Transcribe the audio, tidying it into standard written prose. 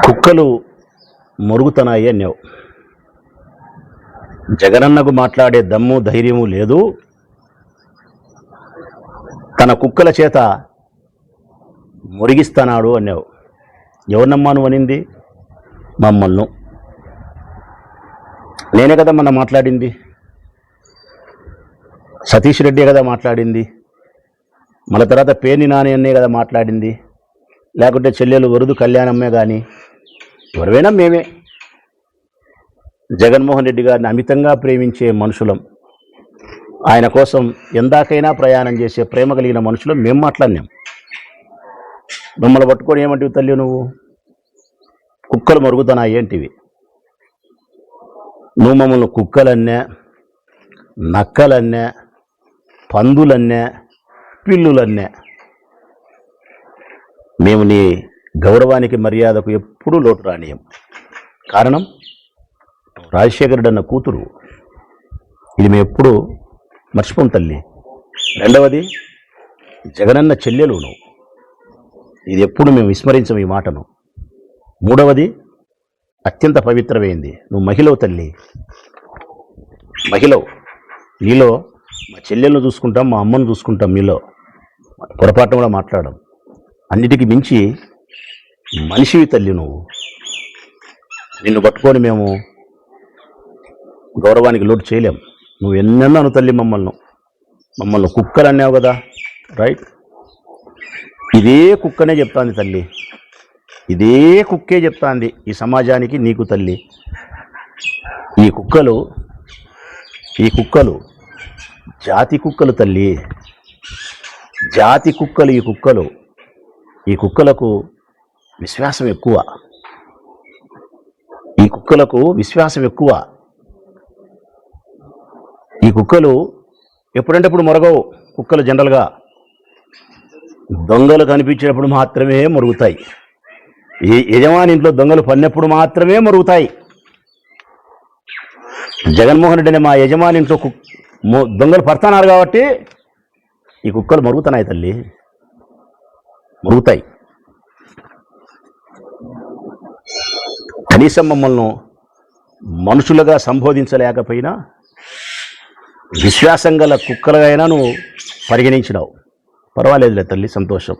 కుక్కలు మొరుగుతున్నాయి అన్నావు. జగనన్నకు మాట్లాడే దమ్ము ధైర్యము లేదు. తన కుక్కల చేత మురిగిస్తున్నాడు అన్నావు. ఎవరినమ్మా నువ్వు అనింది? మమ్మల్ని. నేనే కదా మొన్న మాట్లాడింది, సతీష్ రెడ్డి కదా మాట్లాడింది, మళ్ళీ తర్వాత పేర్ని నాని అన్నే కదా మాట్లాడింది, లేకుంటే చెల్లెలు వరుదు కళ్యాణమ్మే. కానీ ఎవరైనా మేమే. జగన్మోహన్ రెడ్డి గారిని అమితంగా ప్రేమించే మనుషులం, ఆయన కోసం ఎందాకైనా ప్రయాణం చేసే ప్రేమ కలిగిన మనుషులం మేము మాట్లాడినాం. మిమ్మల్ని పట్టుకొని ఏమంటివి తల్లి నువ్వు? కుక్కలు మరుగుతున్నాయి ఏంటివి? నువ్వు మమ్మల్ని కుక్కలన్నే, నక్కలన్నే, పందులన్నే, పిల్లులన్నే. మేము నీ గౌరవానికి మర్యాదకు ఎప్పుడూ లోటు రానియం. కారణం రాజశేఖరుడు అన్న కూతురు. ఇది మేము ఎప్పుడు మర్చిపోం తల్లి. రెండవది జగనన్న చెల్లెలు నువ్వు, ఇది ఎప్పుడు మేము విస్మరించం ఈ మాటను. మూడవది అత్యంత పవిత్రమైంది, నువ్వు మహిళవు తల్లి, మహిళవు. నీలో మా చెల్లెలను చూసుకుంటాం, మా అమ్మను చూసుకుంటాం, మీలో పొరపాటు కూడా మాట్లాడడం. అన్నిటికీ మించి మనిషివి తల్లి నువ్వు. నిన్ను పట్టుకొని మేము గౌరవానికి లోటు చేయలేం. నువ్వు ఎన్నెన్నాను తల్లి మమ్మల్ని కుక్కలు అన్నావు కదా, రైట్? ఇదే కుక్కనే చెప్తాంది తల్లి, ఇదే కుక్కే చెప్తాంది ఈ సమాజానికి, నీకు తల్లి. ఈ కుక్కలు జాతి కుక్కలు తల్లి, జాతి కుక్కలు. ఈ కుక్కలకు విశ్వాసం ఎక్కువ, ఈ కుక్కలు ఎప్పుడంటే ఇప్పుడు మొరగవు. కుక్కలు జనరల్గా దొంగలు కనిపించినప్పుడు మాత్రమే మొరుగుతాయి. ఈ యజమాని ఇంట్లో దొంగలు పడినప్పుడు మాత్రమే మొరుగుతాయి. జగన్మోహన్ రెడ్డి అనే మా యజమాని ఇంట్లో దొంగలు పడుతున్నారు కాబట్టి ఈ కుక్కలు మొరుగుతున్నాయి తల్లి, మొరుగుతాయి. కనీసం మమ్మల్ని మనుషులుగా సంబోధించలేకపోయినా విశ్వాసం గల కుక్కలుగైనా నువ్వు పరిగణించినావు. పర్వాలేదులే తల్లి, సంతోషం.